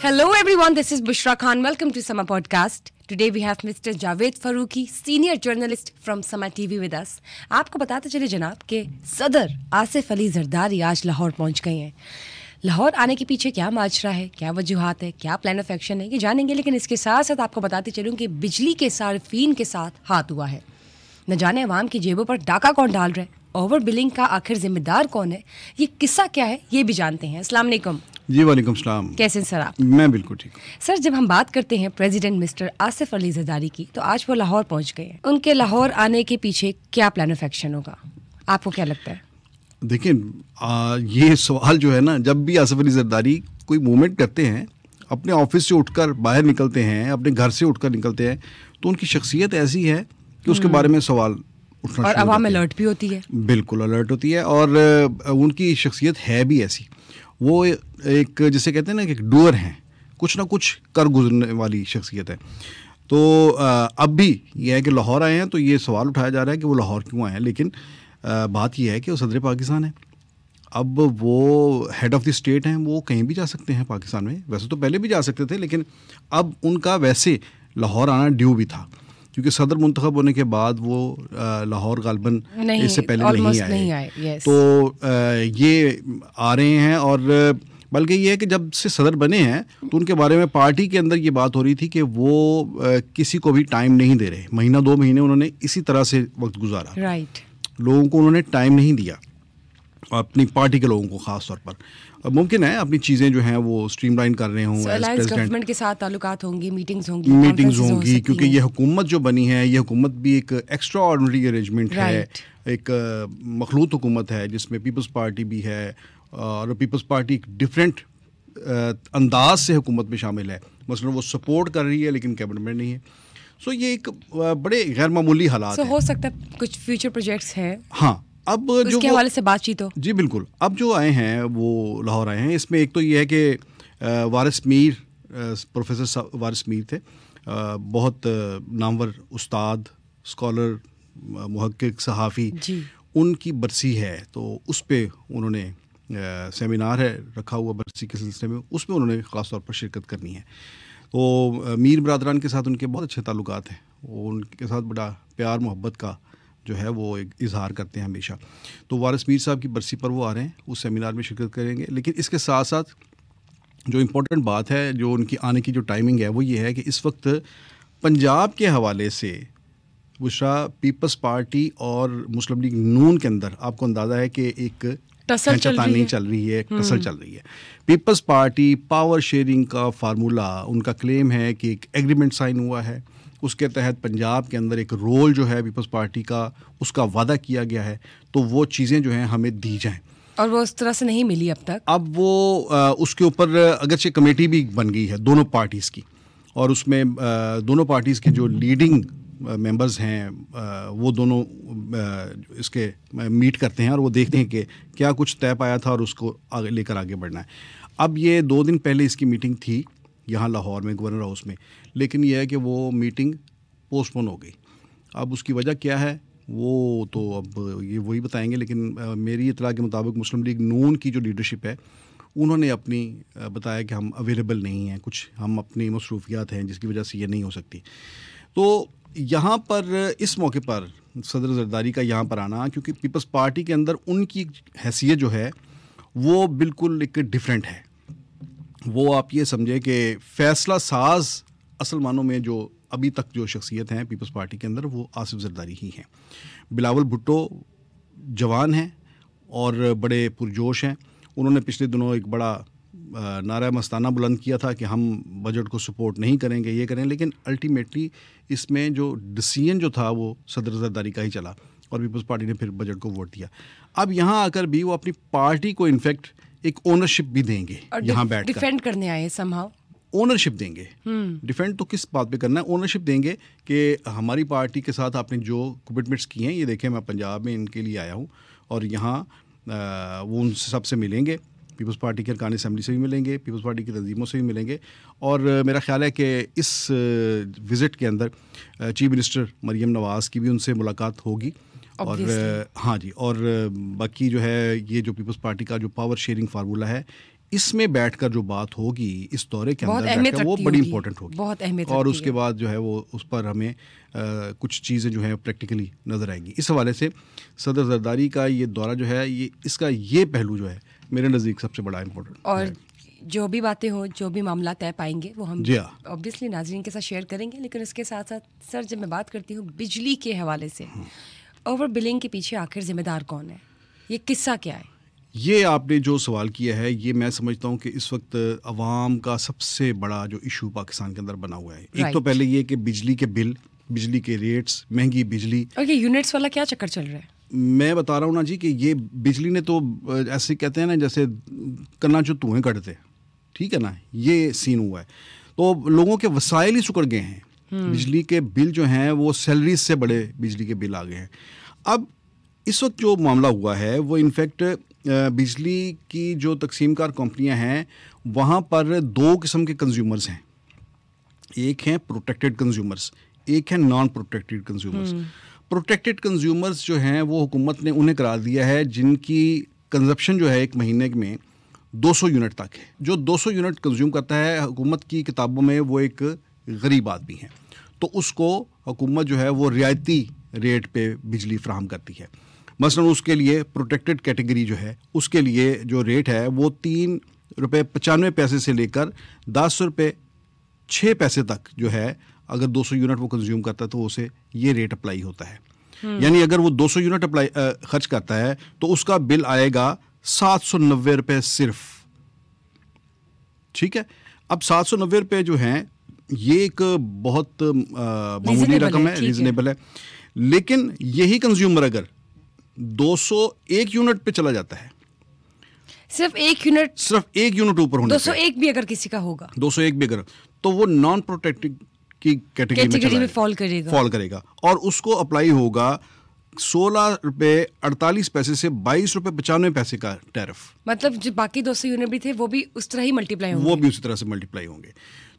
Hello everyone, this is Bushra Khan. Welcome to Sama Podcast. Today we have Mr. Javed Farooqi, senior journalist from Sama TV with us. आपको बताते चले जनाब कि सदर आसिफ अली जरदारी आज लाहौर पहुंच गए हैं. लाहौर आने के पीछे क्या माजरा है, क्या वजूहात है, क्या प्लान ऑफ एक्शन है, ये जानेंगे. लेकिन इसके साथ साथ आपको बताते चलूँ कि बिजली के सार्फिन के साथ हाथ हुआ है. न जाने अवाम की जेबों पर डाका कौन डाल रहा है, ओवर बिलिंग का आखिर जिम्मेदार कौन है, ये किस्सा क्या है, ये भी जानते हैं. अस्सलाम वालेकुम. जी वालेकुम सलाम. कैसे हैं सर आप? मैं बिल्कुल ठीक हूँ. सर, जब हम बात करते हैं प्रेसिडेंट मिस्टर आसिफ अली जरदारी की, तो आज वो लाहौर पहुंच गए हैं. उनके लाहौर आने के पीछे क्या प्लान ऑफ एक्शन होगा, आपको क्या लगता है? देखिए, ये सवाल जो है ना, जब भी आसिफ अली जरदारी कोई मूवमेंट करते हैं, अपने ऑफिस से उठकर बाहर निकलते हैं, अपने घर से उठकर निकलते हैं, तो उनकी शख्सियत ऐसी है कि उसके बारे में सवाल उठना और अवाम अलर्ट भी होती है. बिल्कुल अलर्ट होती है. और उनकी शख्सियत है भी ऐसी. वो एक, जिसे कहते हैं ना, कि एक डूअर हैं, कुछ ना कुछ कर गुजरने वाली शख्सियत है. तो अब भी ये है कि लाहौर आए हैं, तो ये सवाल उठाया जा रहा है कि वो लाहौर क्यों आए हैं. लेकिन बात यह है कि वो सदर पाकिस्तान है. अब वो हेड ऑफ़ द स्टेट हैं, वो कहीं भी जा सकते हैं पाकिस्तान में. वैसे तो पहले भी जा सकते थे, लेकिन अब उनका वैसे लाहौर आना ड्यू भी था, क्योंकि सदर मुंतखब होने के बाद वो लाहौर गालबन इससे पहले नहीं आए. तो ये आ रहे हैं. और बल्कि ये है कि जब से सदर बने हैं, तो उनके बारे में पार्टी के अंदर ये बात हो रही थी कि वो किसी को भी टाइम नहीं दे रहे. महीना 2 महीने उन्होंने इसी तरह से वक्त गुजारा. राइट. लोगों को उन्होंने टाइम नहीं दिया, अपनी पार्टी के लोगों को ख़ास तौर पर. अब मुमकिन है अपनी चीज़ें जो हैं वो स्ट्रीमलाइन कर रहे हों. गवर्नमेंट के साथ ताल्लुकात होंगी, मीटिंग्स होंगी, क्योंकि ये हुकूमत जो बनी है, ये हुकूमत भी एक एक्स्ट्रा ऑर्डिनरी अरेंजमेंट है. एक मखलूत हुकूमत है जिसमें पीपल्स पार्टी भी है, और पीपल्स पार्टी एक डिफरेंट अंदाज से हुकूमत में शामिल है. मसलन वो सपोर्ट कर रही है लेकिन कैबिनेट में नहीं है. सो ये एक बड़े गैर मामूली हालात हो सकता है कुछ फ्यूचर प्रोजेक्ट्स हैं. हाँ, अब जो उसके हवाले से बातचीत हो. जी बिल्कुल. अब जो आए हैं वो लाहौर आए हैं. इसमें एक तो ये है कि वारिस मीर, प्रोफेसर वारिस मीर थे, बहुत नामवर उस्ताद, स्कॉलर, मुहक्किक, सहाफ़ी. उनकी बरसी है, तो उस पर उन्होंने सेमिनार है रखा हुआ बरसी के सिलसिले में, उसमें उन्होंने ख़ास तौर पर शिरकत करनी है. तो मीर बरादरान के साथ उनके बहुत अच्छे ताल्लुकात हैं. वो उनके साथ बड़ा प्यार मोहब्बत का जो है वो एक इजहार करते हैं हमेशा. तो वारिस मीर साहब की बरसी पर वो आ रहे हैं, उस सेमिनार में शिरकत करेंगे. लेकिन इसके साथ साथ जो इम्पोर्टेंट बात है, जो उनकी आने की जो टाइमिंग है, वो ये है कि इस वक्त पंजाब के हवाले से बुशरा पीपल्स पार्टी और मुस्लिम लीग नून के अंदर आपको अंदाज़ा है कि एक टसल चल रही है. पीपल्स पार्टी पावर शेयरिंग का फार्मूला, उनका क्लेम है कि एक एग्रीमेंट साइन हुआ है, उसके तहत पंजाब के अंदर एक रोल जो है पीपल्स पार्टी का, उसका वादा किया गया है, तो वो चीज़ें जो हैं हमें दी जाएं. और वो उस तरह से नहीं मिली अब तक. अब वो उसके ऊपर अगरचे कमेटी भी बन गई है दोनों पार्टीज़ की, और उसमें दोनों पार्टीज़ के जो लीडिंग मेंबर्स हैं वो दोनों इसके मीट करते हैं और वो देखते हैं कि क्या कुछ तय पाया था और उसको आगे लेकर आगे बढ़ना है. अब ये 2 दिन पहले इसकी मीटिंग थी यहाँ लाहौर में, गवर्नर हाउस में, लेकिन यह है कि वो मीटिंग पोस्टपोन हो गई. अब उसकी वजह क्या है वो तो अब ये वही बताएंगे. लेकिन मेरी इत्तला के मुताबिक मुस्लिम लीग नून की जो लीडरशिप है, उन्होंने अपनी बताया कि हम अवेलेबल नहीं हैं, कुछ हम अपनी मसरूफियात हैं जिसकी वजह से ये नहीं हो सकती. तो यहाँ पर इस मौके पर सदर जरदारी का यहाँ पर आना, क्योंकि पीपल्स पार्टी के अंदर उनकी हैसियत जो है वो बिल्कुल एक डिफरेंट है. वो आप ये समझे कि फ़ैसला साज असल मानों में जो अभी तक जो शख्सियत हैं पीपल्स पार्टी के अंदर, वो आसिफ जरदारी ही हैं. बिलावल भुट्टो जवान हैं और बड़े पुरजोश हैं. उन्होंने पिछले दिनों एक बड़ा नारा मस्ताना बुलंद किया था कि हम बजट को सपोर्ट नहीं करेंगे, ये करें. लेकिन अल्टीमेटली इसमें जो डिसीजन जो था वो सदर जरदारी का ही चला और पीपल्स पार्टी ने फिर बजट को वोट दिया. अब यहाँ आकर भी वो अपनी पार्टी को इनफैक्ट एक ओनरशिप भी देंगे, यहाँ बैठ डिफेंड करने आए, समहाउ ओनरशिप देंगे. डिफेंड तो किस बात पे करना है, ओनरशिप देंगे कि हमारी पार्टी के साथ आपने जो कमिटमेंट्स किए हैं, ये देखें मैं पंजाब में इनके लिए आया हूँ और यहाँ वो उन सबसे मिलेंगे, पीपल्स पार्टी के अरकान असम्बली से भी मिलेंगे, पीपल्स पार्टी की तंजीमों से भी मिलेंगे. और मेरा ख्याल है कि इस विज़िट के अंदर चीफ मिनिस्टर मरीम नवाज़ की भी उनसे मुलाकात होगी. और हाँ जी, और बाकी जो है ये जो पीपल्स पार्टी का जो पावर शेयरिंग फार्मूला है, इसमें बैठकर जो बात होगी इस दौरे के बहुत अंदर अहमियत बैठकर वो रखती बड़ी होगी, इंपॉर्टेंट होगी बहुत अहमियत और रखती उसके है। बाद जो है वो उस पर हमें कुछ चीज़ें जो है प्रैक्टिकली नज़र आएंगी। इस हवाले से सदर जरदारी का ये दौरा जो है ये इसका ये पहलू जो है मेरे नज़दीक सबसे बड़ा इम्पोर्टेंट और जो भी बातें हो, जो भी मामला तय पाएंगे वो हम जी हाँ। ऑब्वियसली नाज़रीन के साथ शेयर करेंगे। लेकिन उसके साथ साथ सर, जब मैं बात करती हूँ बिजली के हवाले से, ओवर बिलिंग के पीछे आखिर जिम्मेदार कौन है? ये किस्सा क्या है? ये आपने जो सवाल किया है ये मैं समझता हूँ कि इस वक्त अवाम का सबसे बड़ा जो इशू पाकिस्तान के अंदर बना हुआ है। एक तो पहले ये कि बिजली के बिल, बिजली के रेट्स, महंगी बिजली, और ये यूनिट्स वाला क्या चक्कर चल रहा है? मैं बता रहा हूँ ना जी कि ये बिजली ने तो ऐसे कहते हैं ना जैसे कन्ना जो धुएँ कटते, ठीक है ना, ये सीन हुआ है। तो लोगों के वसाइल ही सुकड़ गए हैं। बिजली के बिल जो हैं वो सैलरीज से बड़े बिजली के बिल आ गए हैं। अब इस वक्त जो मामला हुआ है वो इनफैक्ट बिजली की जो तकसीमकार कंपनियां हैं वहाँ पर दो किस्म के कंज्यूमर्स हैं। एक हैं प्रोटेक्टेड कंज्यूमर्स, एक है non protected consumers. Protected consumers जो हैं वो हुकूमत ने उन्हें करार दिया है जिनकी कंजप्शन जो है एक महीने में 200 यूनिट तक है। जो 200 यूनिट कंज्यूम करता है हुकूमत की किताबों में वो एक गरीब आदमी है, तो उसको हुकूमत जो है वो रियायती रेट पे बिजली फराहम करती है। मसलन उसके लिए प्रोटेक्टेड कैटेगरी जो है उसके लिए जो रेट है वो ₹3.95 से लेकर ₹10.06 तक जो है, अगर 200 यूनिट वो कंज्यूम करता है तो उसे ये रेट अप्लाई होता है। यानी अगर वो 200 यूनिट खर्च करता है तो उसका बिल आएगा ₹790 सिर्फ। ठीक है, अब ₹790 जो हैं ये एक बहुत मामूली रकम है, रीजनेबल है। लेकिन यही कंज्यूमर अगर 201 यूनिट पे चला जाता है, सिर्फ एक यूनिट ऊपर होने 201 भी अगर किसी का होगा, 201 भी अगर, तो वो नॉन प्रोटेक्टेड की कैटेगरी में फॉल करेगा और उसको अप्लाई होगा ₹16.48 से ₹22.95 का टैरिफ। मतलब जो बाकी 200 यूनिट भी थे वो भी उस तरह ही मल्टीप्लाई होंगे। वो भी उसी तरह से मल्टीप्लाई होंगे।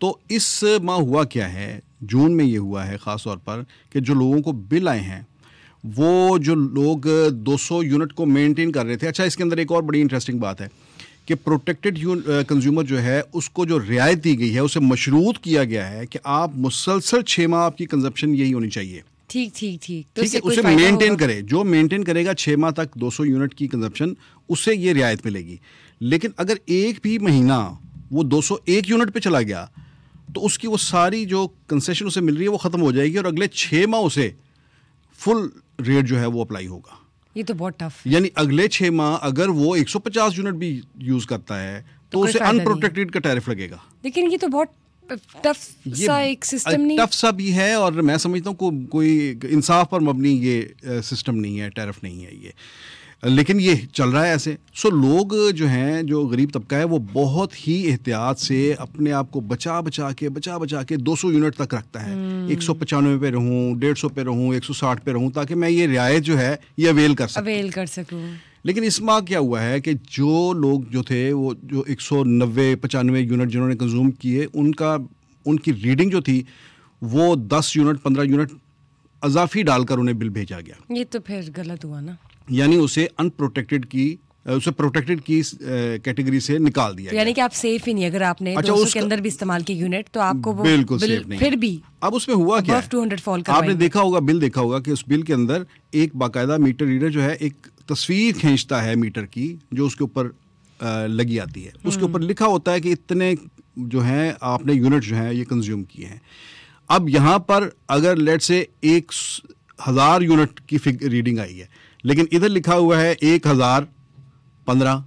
तो इस माह हुआ क्या है, जून में ये हुआ है ख़ास तौर पर कि जो लोगों को बिल आए हैं वो जो लोग 200 यूनिट को मेंटेन कर रहे थे। अच्छा, इसके अंदर एक और बड़ी इंटरेस्टिंग बात है कि प्रोटेक्टेड कंज्यूमर जो है उसको जो रियायत दी गई है उसे मशरूत किया गया है कि आप मुसलसल 6 माह आपकी कंजप्शन यही होनी चाहिए। ठीक। तो ठीक है, उसे मेंटेन करे, जो मेंटेन करेगा 6 माह तक 200 यूनिट की कंजप्शन, उससे ये रियायत मिलेगी। लेकिन अगर एक भी महीना वो 201 यूनिट पे चला गया तो उसकी वो सारी जो कंसेशन उसे मिल रही है वो ख़त्म हो जाएगी और अगले 6 माह उसे फुल रेट जो है वो अप्लाई होगा। ये तो बहुत टफ है। यानी अगले 6 माह अगर वो 150 यूनिट भी यूज़ करता है तो उसे अनप्रोटेक्टेड का टैरिफ लगेगा। लेकिन ये तो बहुत टफ सा एक सिस्टम नहीं, टफ सा भी है और मैं समझता हूँ कोई इंसाफ पर मबनी ये सिस्टम नहीं है, टैरिफ नहीं है ये, लेकिन ये चल रहा है ऐसे। सो लोग जो हैं, जो गरीब तबका है वो बहुत ही एहतियात से अपने आप को बचा बचा के 200 यूनिट तक रखता है। 195 पे रहूँ, 150 पे रहूँ, 160 पे रहूँ, ताकि मैं ये रियायत जो है ये अवेल कर सकूँ। लेकिन इस माह क्या हुआ है कि जो लोग जो थे वो जो 190-95 यूनिट जिन्होंने कंज्यूम किए उनकी रीडिंग जो थी वो 10 यूनिट 15 यूनिट अजाफी डालकर उन्हें बिल भेजा गया। ये तो फिर गलत हुआ ना, यानी उसे प्रोटेक्टेड की कैटेगरी से निकाल दिया। यानी कि आप सेफ ही नहीं, अगर आपने 200 के अंदर भी इस्तेमाल की यूनिट तो आपको वो बिल्कुल सेफ नहीं। फिर भी अब उसमें हुआ क्या है, 200 फॉल आपने देखा होगा कि उस बिल के अंदर एक बाकायदा मीटर रीडर जो है एक तस्वीर खींचता है मीटर की, जो उसके ऊपर लगी आती है। उसके ऊपर लिखा होता है कि इतने जो हैं आपने यूनिट जो हैं ये कंज्यूम किए हैं। अब यहाँ पर अगर लेट से 1000 यूनिट की रीडिंग आई है, लेकिन इधर लिखा हुआ है 1015,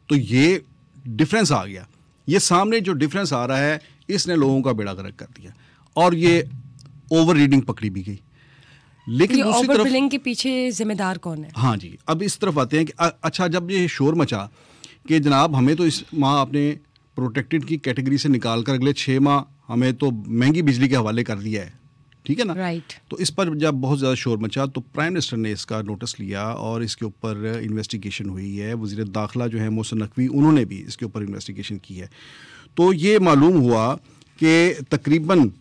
तो ये डिफरेंस आ गया। ये सामने जो डिफरेंस आ रहा है इसने लोगों का बेड़ा गर्क कर दिया और ये ओवर रीडिंग पकड़ी भी गई। लेकिन दूसरी तरफ बिलिंग के पीछे जिम्मेदार कौन है? हाँ जी, अब इस तरफ आते हैं कि अच्छा, जब ये शोर मचा कि जनाब हमें तो इस माह आपने प्रोटेक्टेड की कैटेगरी से निकाल कर अगले 6 माह हमें तो महंगी बिजली के हवाले कर दिया है, ठीक है ना, राइट। तो इस पर जब बहुत ज़्यादा शोर मचा तो प्राइम मिनिस्टर ने इसका नोटिस लिया और इसके ऊपर इन्वेस्टिगेशन हुई है। वज़ीर दाखिला जो है मोहसिन नकवी, उन्होंने भी इसके ऊपर इन्वेस्टिगेशन की है। तो ये मालूम हुआ कि तकरीबन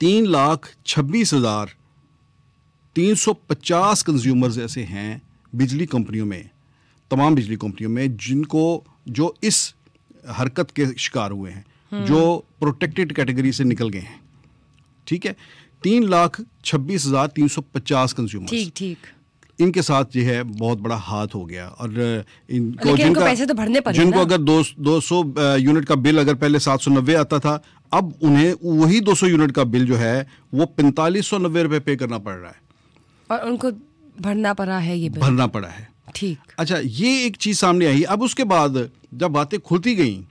3,26,350 कंज्यूमर्स ऐसे हैं बिजली कंपनियों में, तमाम बिजली कंपनियों में जिनको जो इस हरकत के शिकार हुए हैं, जो प्रोटेक्टेड कैटेगरी से निकल गए हैं, ठीक है, 3,26,350 कंज्यूमर्स, ठीक, इनके साथ जो है बहुत बड़ा हाथ हो गया। और इनको इनको पैसे तो भरने पड़े जिनको ना? अगर 200 यूनिट का बिल अगर पहले 790 आता था, अब उन्हें वही 200 यूनिट का बिल जो है वो 4590 रुपए पे करना पड़ रहा है, और उनको भरना पड़ा है, ये बिल भरना पड़ा है। ठीक। अच्छा, ये एक चीज सामने आई। अब उसके बाद जब बातें खुलती गई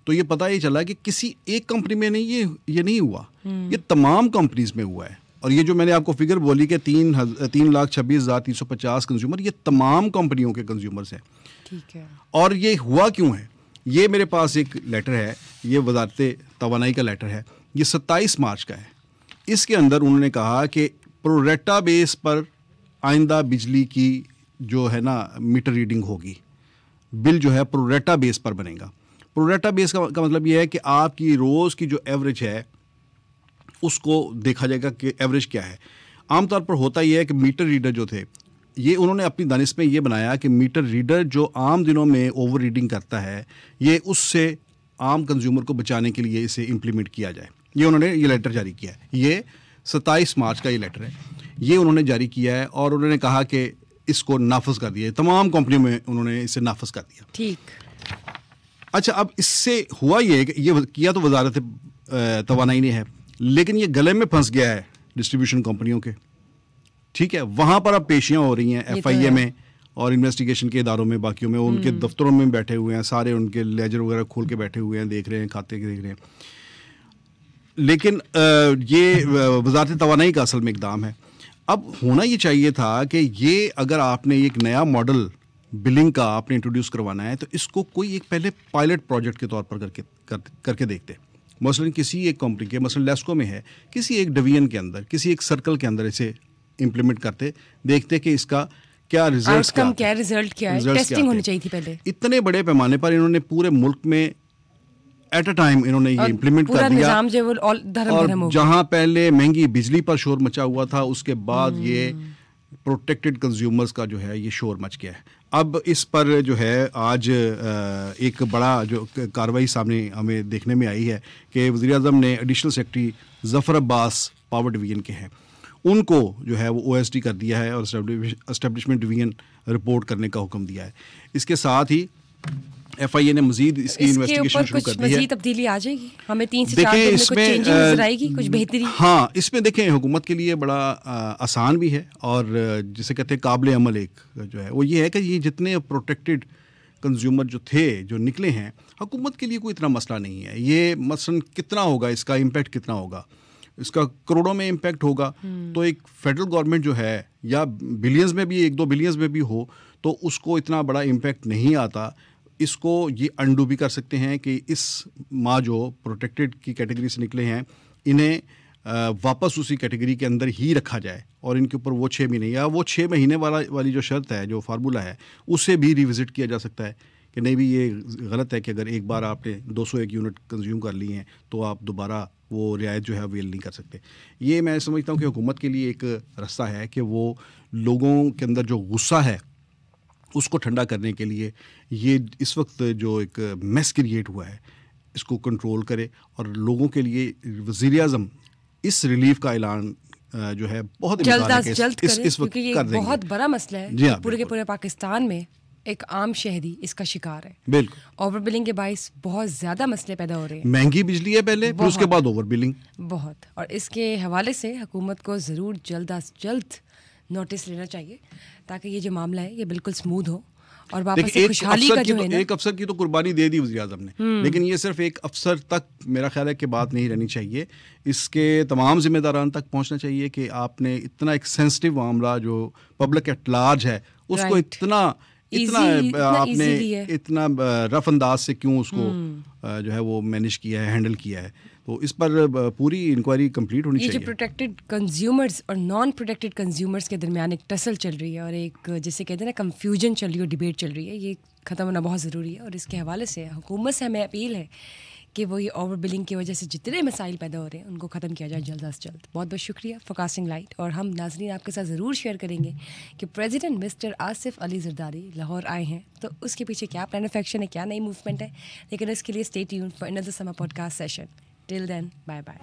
तो ये पता ही चला कि किसी एक कंपनी में नहीं, ये नहीं हुआ, ये तमाम कंपनीज में हुआ है। और ये जो मैंने आपको फिगर बोली कि 3,26,350 कंज्यूमर, ये तमाम कंपनियों के कंज्यूमर्स हैं। ठीक है। और ये हुआ क्यों है? ये मेरे पास एक लेटर है, ये वजारत तवानाई का लेटर है, ये 27 मार्च का है। इसके अंदर उन्होंने कहा कि प्रोरेटा बेस पर आइंदा बिजली की जो है ना मीटर रीडिंग होगी, बिल जो है प्रोरेटा बेस पर बनेगा। प्रोरेटा बेस का मतलब ये है कि आपकी रोज़ की जो एवरेज है उसको देखा जाएगा कि एवरेज क्या है। आमतौर पर होता यह है कि मीटर रीडर जो थे, ये उन्होंने अपनी दानिश में ये बनाया कि मीटर रीडर जो आम दिनों में ओवर रीडिंग करता है, ये उससे आम कंज्यूमर को बचाने के लिए इसे इम्प्लीमेंट किया जाए। ये उन्होंने ये लेटर जारी किया है, ये 27 मार्च का ये लेटर है, ये उन्होंने जारी किया है। और उन्होंने कहा कि इसको नाफज कर दिया, तमाम कंपनियों में उन्होंने इसे नाफज कर दिया। ठीक। अच्छा, अब इससे हुआ ये कि ये किया तो वजारत तवानाई ने है, लेकिन ये गले में फंस गया है डिस्ट्रीब्यूशन कंपनियों के, ठीक है। वहाँ पर अब पेशियाँ हो रही हैं FIA में और इन्वेस्टिगेशन के इदारों में, बाकियों में, उनके दफ्तरों में बैठे हुए हैं, सारे उनके लेजर वगैरह खोल के बैठे हुए हैं, देख रहे हैं, खाते देख रहे हैं। लेकिन ये वजारत तवानाई का असल में इकदाम है। अब होना ये चाहिए था कि ये अगर आपने एक नया मॉडल बिलिंग का आपने इंट्रोड्यूस करवाना है तो इसको कोई एक पहले पायलट प्रोजेक्ट के तौर पर करके देखते। मसलन किसी एक कंपनी के, मसलन लेस्को में है, किसी एक डिवीजन के अंदर, किसी एक सर्कल के अंदर इसे इम्प्लीमेंट करते, देखते कि इसका क्या रिजल्ट क्या है, रिजल्ट क्या है, टेस्टिंग होनी चाहिए थी पहले। इतने बड़े पैमाने पर इन्होंने पूरे मुल्क में एट अ टाइम इन्होंने ये इम्प्लीमेंट कर दिया। और जहां पहले महंगी बिजली पर शोर मचा हुआ था, उसके बाद ये प्रोटेक्टेड कंज्यूमर्स का जो है ये शोर मच गया है। अब इस पर जो है आज एक बड़ा जो कार्रवाई सामने हमें देखने में आई है कि वज़ीर-ए-आज़म ने additional secretary Zafar Abbas power division के हैं, उनको जो है वो OSD कर दिया है और एस्टेब्लिशमेंट डिवीजन रिपोर्ट करने का हुक्म दिया है। इसके साथ ही FIA ने मजीद इसकी इन्वेस्टिगेशन शुरू कर दी है। मजीद तब्दीली आ जाएगी, हमें 3 से 4 दिन में कुछ चेंजिंग नजर आएगी, कुछ बेहतरी। हाँ, इसमें देखें हुकूमत के लिए बड़ा आसान भी है और जिसे कहते हैं काबिल अमल एक जो है वो ये है कि ये जितने प्रोटेक्टेड कंज्यूमर जो थे जो निकले हैं, हुकूमत के लिए कोई इतना मसला नहीं है। ये मसलन कितना होगा, इसका इम्पैक्ट कितना होगा, इसका करोड़ों में इम्पैक्ट होगा तो एक फेडरल गवर्नमेंट जो है या बिलियंस में भी, 1-2 बिलियंस में भी हो तो उसको इतना बड़ा इम्पैक्ट नहीं आता। इसको ये अंडू भी कर सकते हैं कि इस माँ जो प्रोटेक्टेड की कैटेगरी से निकले हैं, इन्हें वापस उसी कैटेगरी के अंदर ही रखा जाए और इनके ऊपर वो 6 महीने या वो 6 महीने वाली जो शर्त है, जो फार्मूला है, उसे भी रिविज़िट किया जा सकता है कि नहीं भी ये गलत है कि अगर एक बार आपने 201 यूनिट कंज्यूम कर ली हैं तो आप दोबारा वो रियायत जो है अवेल नहीं कर सकते। ये मैं समझता हूँ कि हुकूमत के लिए एक रास्ता है कि वो लोगों के अंदर जो गुस्सा है उसको ठंडा करने के लिए ये इस वक्त जो एक मेस क्रिएट हुआ है इसको कंट्रोल करे और लोगों के लिए वज़ीर-ए-आज़म इस रिलीफ का ऐलान जो है बहुत जल्द इस वक्त क्योंकि ये कर देंगे। बहुत बड़ा मसला है। जी हाँ, पूरे के पूरे पाकिस्तान में एक आम शहरी इसका शिकार है। बिल्कुल। ओवर बिलिंग के बाइस बहुत ज्यादा मसले पैदा हो रहे हैं। महंगी बिजली है पहले, फिर उसके बाद ओवर बिलिंग बहुत, और इसके हवाले से हुकूमत को ज़रूर जल्द अज जल्द नोटिस लेना चाहिए ताकि ये जो मामला है ये बिल्कुल स्मूथ हो और वापस से खुशहाली का जो है ना। एक अफसर की तो कुर्बानी दे दी वज़ीर-ए-आज़म ने, लेकिन ये सिर्फ एक अफसर तक मेरा ख्याल है कि बात नहीं रहनी चाहिए, इसके तमाम जिम्मेदारान तक पहुंचना चाहिए कि आपने इतना एक सेंसिटिव मामला जो पब्लिक एट लार्ज है उसको इतना आपने इतना रफ अंदाज से क्यों उसको जो है वो मैनेज किया है, हैंडल किया है। तो इस पर पूरी इंक्वायरी कंप्लीट होनी चाहिए। ये जो प्रोटेक्टेड कंज्यूमर्स और नॉन प्रोटेक्टेड कंज्यूमर्स के दरमियान एक टसल चल रही है और एक जिसे कहते हैं ना कंफ्यूजन चल रही है, डिबेट चल रही है, ये ख़त्म होना बहुत ज़रूरी है। और इसके हवाले से हुकूमत से हमें अपील है कि वो ये ओवर बिलिंग की वजह से जितने मसाइल पैदा हो रहे हैं उनको ख़त्म किया जाए जल्द से जल्द। बहुत बहुत शुक्रिया फॉर कास्टिंग लाइट। और हम नाजरीन आपके साथ ज़रूर शेयर करेंगे कि प्रेसिडेंट मिस्टर आसिफ अली जरदारी लाहौर आए हैं तो उसके पीछे क्या प्लान ऑफ एक्शन है, क्या नई मूवमेंट है। लेकिन इसके लिए stay tuned for another summer podcast session. Till then, bye bye.